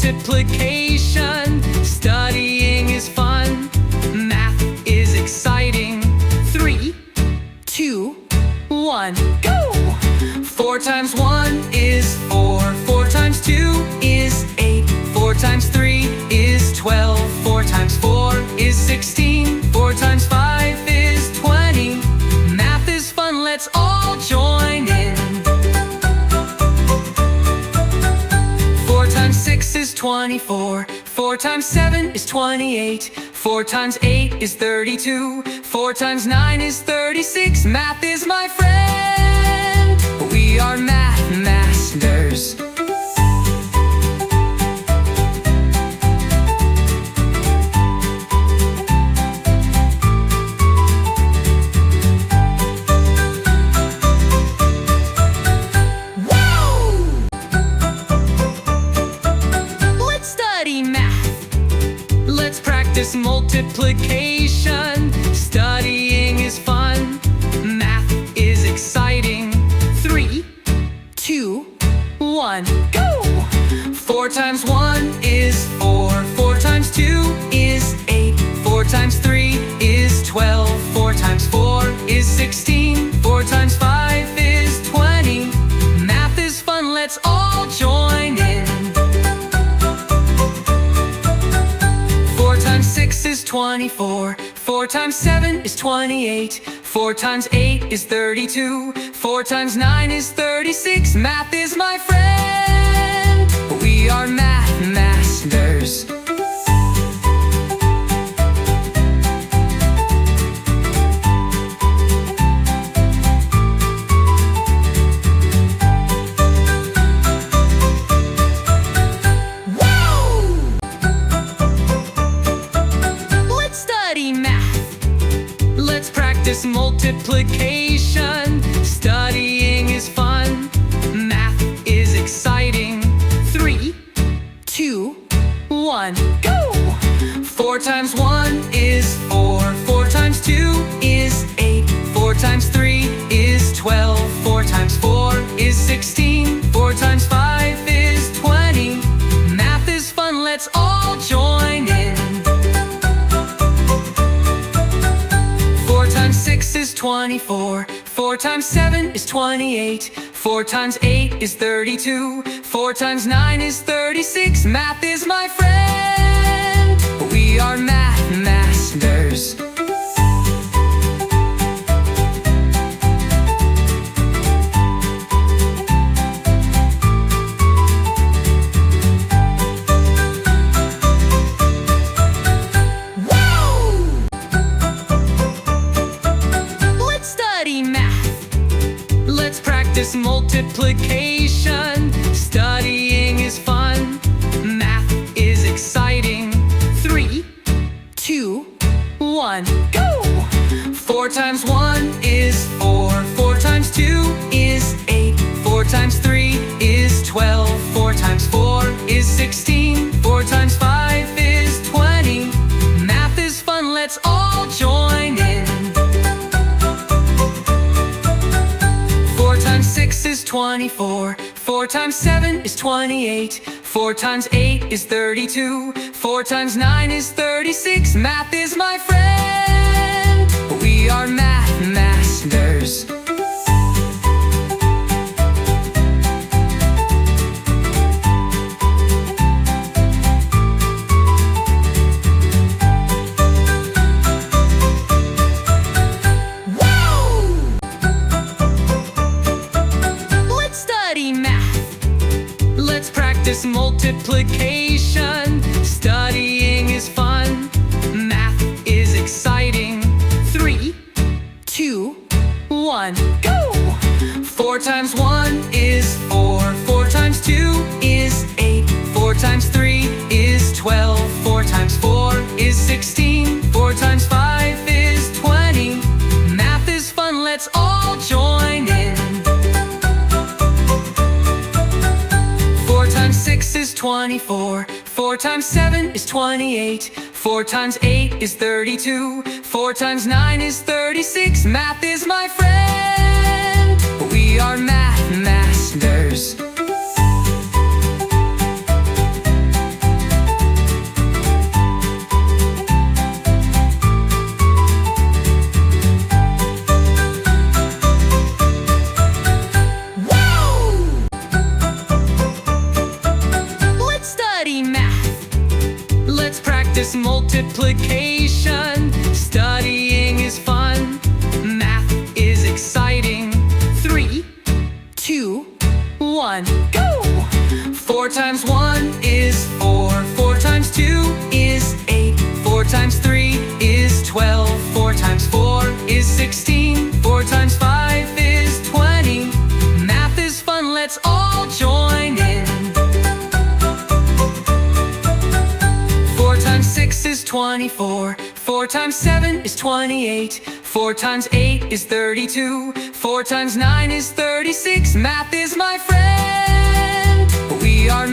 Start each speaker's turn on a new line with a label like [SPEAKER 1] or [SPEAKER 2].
[SPEAKER 1] multiplication. Studying is fun. Math is exciting. 3, 2, 1, go! 4 times 1 is 4. 4 times 2 is 8. 4 times 3 is 12. 4 times 4 is 16. 4 times 5 is 20. Math is fun, let's all join in. 4 times 6 is 24. 4 times 7 is 28. 4 times 8 is 32. 4 times 9 is 36. Math is my friend. We are math masters. This multiplication. Studying is fun. Math is exciting. 3, 2, 1, go! 4 times 1 is 4. 4 times 2 is 8. 4 times 3 is 12. 4 times 4 is 16. 4 times 5 is 20. Math is fun, let's all join in. 4 times 6 is 24. 4 times 7 is 28. 4 times 8 is 32. 4 times 9 is 36. Math is my friend. We are math masters. This multiplication. Studying is fun. Math is exciting. 3, 2, 1, go! 4 times 1 is 4. 4 times 2 is 8. 4 times 3 is 12. 4 times 4 is 16. 4 times 5 is 20. Math is fun, let's all join in. 4 times 6 is 24. 4 times 7 is 28. 4 times 8 is 32. 4 times 9 is 36. Math is my friend. We are math masters. This multiplication. Studying is fun. Math is exciting. 3, 2, 1, go! 4 times 1 is 4. 4 times 2 is 8. 4 times 3 is 12. 4 times 4 is 16. 4 times 5 is 20. Math is fun, let's all join in. 4 times 6 is 24. 4 times 7 is 28. 4 times 8 is 32. 4 times 9 is 36. Math is my friend. We are math masters. This multiplication. Studying is fun. Math is exciting. 3, 2, 1, go! 4 times 1 is 4. 4 times 2 is 8. 4 times 3 is 12. 4 times 4 is 16. 4 times 5 is 20. Math is fun, let's all join in. 4 times 6 is 24. 4 times 7 is 28. 4 times 8 is 32. 4 times 9 is 36. Math is my friend. We are math masters. multiplication. Studying is fun. Math is exciting. 3, 2, 1, go! 4 times 1 is 4. 4 times 2 is 8. 4 times 3 is 12. 4 times 4 is 16. 4 times 5 is 20. Math is fun, let's all join in. 4 times 6 is 24. 4 times 7 is 28. 4 times 8 is 32. 4 times 9 is 36. Math is my friend. We are